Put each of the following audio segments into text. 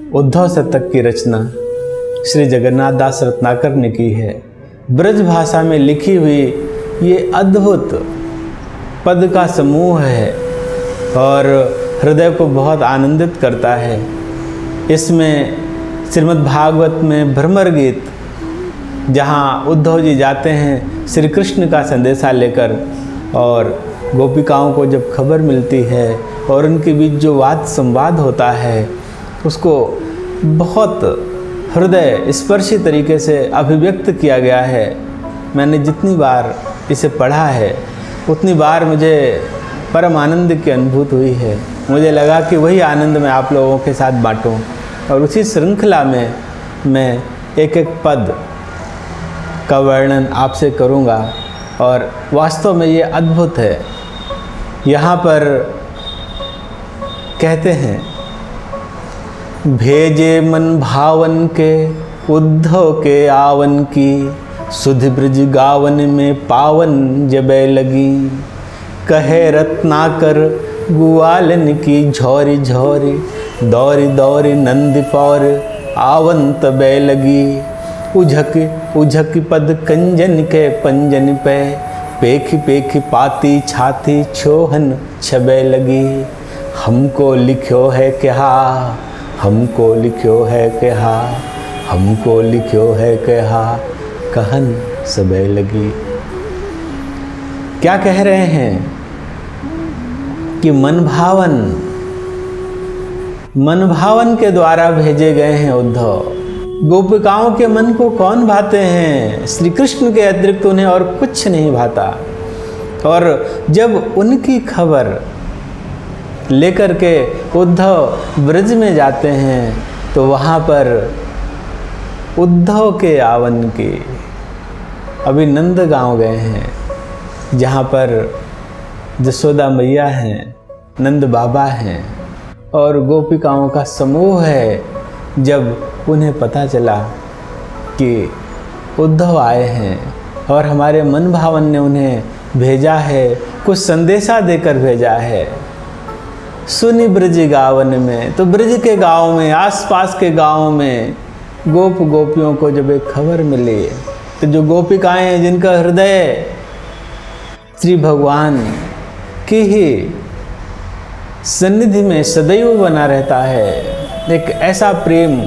उद्धव शतक की रचना श्री जगन्नाथ दास रत्नाकर ने की है। ब्रज भाषा में लिखी हुई ये अद्भुत पद का समूह है और हृदय को बहुत आनंदित करता है। इसमें श्रीमद् भागवत में भ्रमर गीत, जहाँ उद्धव जी जाते हैं श्री कृष्ण का संदेशा लेकर, और गोपिकाओं को जब खबर मिलती है और उनके बीच जो वाद संवाद होता है उसको बहुत हृदय स्पर्शी तरीके से अभिव्यक्त किया गया है। मैंने जितनी बार इसे पढ़ा है उतनी बार मुझे परम आनंद की अनुभूति हुई है। मुझे लगा कि वही आनंद मैं आप लोगों के साथ बांटूं और उसी श्रृंखला में मैं एक एक पद का वर्णन आपसे करूंगा। और वास्तव में ये अद्भुत है। यहाँ पर कहते हैं, भेजे मन भावन के उद्धव के आवन की, सुध ब्रज गावन में पावन जबै लगी। कहे रत्नाकर गुआलन की झोरी झोरी, दौरी दौरी नंद पौर आवन तबै लगी। उझक उझक पद कंजन के पंजन पे, पेखी पेखी पाती छाती छोहन छबे लगी। हमको लिख्यो है कहा, हमको लिख्यो है कहा, हमको लिख्यो है कहा, कहन सबे लगी। क्या कह रहे हैं कि मन भावन के द्वारा भेजे गए हैं उद्धव। गोपिकाओं के मन को कौन भाते हैं? श्री कृष्ण के अतिरिक्त उन्हें और कुछ नहीं भाता। और जब उनकी खबर लेकर के उद्धव ब्रज में जाते हैं तो वहाँ पर उद्धव के आवन की, अभी नंद गांव गए हैं जहाँ पर जसोदा मैया हैं, नंद बाबा हैं और गोपिकाओं का समूह है। जब उन्हें पता चला कि उद्धव आए हैं और हमारे मन भावन ने उन्हें भेजा है, कुछ संदेशा देकर भेजा है। सुनी ब्रज गावन में, तो ब्रज के गांव में, आसपास के गांव में गोपियों को जब एक खबर मिली तो जो गोपिकाएं हैं जिनका हृदय श्री भगवान की ही सन्निधि में सदैव बना रहता है, एक ऐसा प्रेम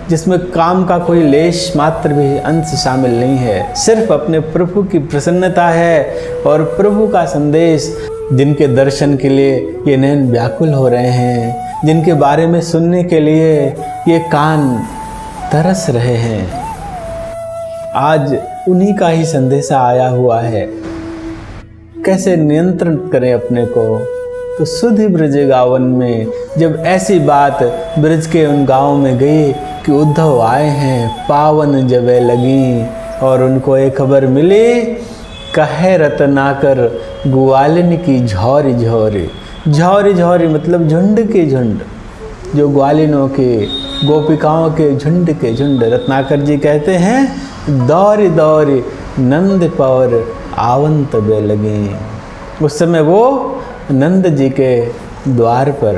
जिसमें काम का कोई लेश मात्र भी अंश शामिल नहीं है, सिर्फ अपने प्रभु की प्रसन्नता है और प्रभु का संदेश, जिनके दर्शन के लिए ये नैन व्याकुल हो रहे हैं, जिनके बारे में सुनने के लिए ये कान तरस रहे हैं। आज उन्हीं का ही संदेशा आया हुआ है। कैसे नियंत्रण करें अपने को? तो सुधि ब्रज गावन में जब ऐसी बात ब्रज के उन गाँव में गई कि उद्धव आए हैं, पावन जबे लगी, और उनको एक खबर मिली, कहे रत्नाकर ग्वालिन की झोरी झोरी। झोरी झोरी मतलब झुंड के झुंड, जो ग्वालिनों के, गोपिकाओं के झुंड के झुंड। रत्नाकर जी कहते हैं, दौरी दौरी नंद पौर आवन तबे लगी। उस समय वो नंद जी के द्वार पर,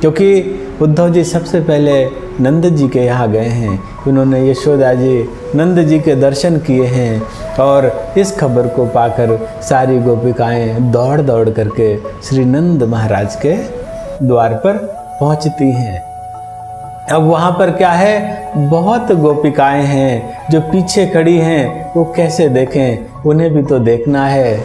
क्योंकि उद्धव जी सबसे पहले नंद जी के यहाँ गए हैं, उन्होंने यशोदा जी, नंद जी के दर्शन किए हैं और इस खबर को पाकर सारी गोपिकाएं दौड़ दौड़ करके श्री नंद महाराज के द्वार पर पहुँचती हैं। अब वहाँ पर क्या है, बहुत गोपिकाएं हैं जो पीछे खड़ी हैं, वो कैसे देखें, उन्हें भी तो देखना है।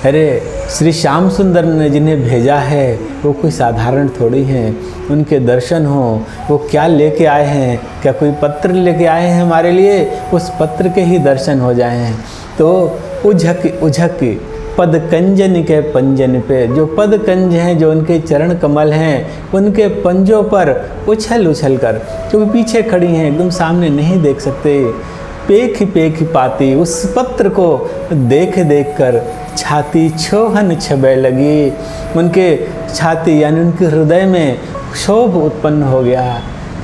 अरे श्री श्याम सुंदर ने जिन्हें भेजा है वो कोई साधारण थोड़ी हैं, उनके दर्शन हो। वो क्या लेके आए हैं? क्या कोई पत्र लेके आए हैं हमारे लिए? उस पत्र के ही दर्शन हो जाएं। तो उझक उझक पद कंजन के पंजन पे, जो पद कंज हैं, जो उनके चरण कमल हैं, उनके पंजों पर उछल उछल कर, क्योंकि पीछे खड़ी हैं, एकदम सामने नहीं देख सकते, पेख पेख पाती, उस पत्र को देख देख कर छाती छोहन छबे लगी। उनके छाती यानी उनके हृदय में क्षोभ उत्पन्न हो गया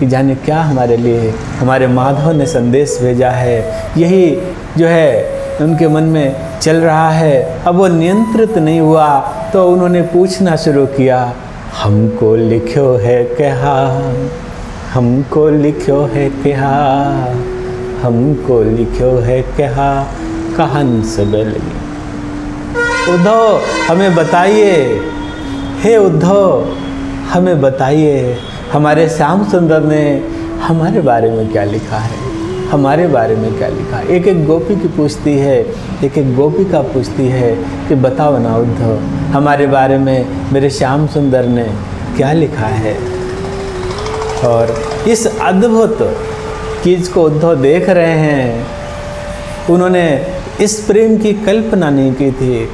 कि जाने क्या हमारे लिए हमारे माधव ने संदेश भेजा है, यही जो है उनके मन में चल रहा है। अब वो नियंत्रित नहीं हुआ तो उन्होंने पूछना शुरू किया, हमको लिखो है क्या, हमको लिखो है क्या, हमको लिखो है क्या, कहंस बेलगी। उद्धव हमें बताइए, हे उद्धव हमें बताइए, हमारे श्याम सुंदर ने हमारे बारे में क्या लिखा है, हमारे बारे में क्या लिखा है। एक एक गोपी की पूछती है, एक एक गोपिका पूछती है कि बताओ ना उद्धव, हमारे बारे में मेरे श्याम सुंदर ने क्या लिखा है। और इस अद्भुत चीज़ को उद्धव देख रहे हैं। उन्होंने इस प्रेम की कल्पना नहीं की थी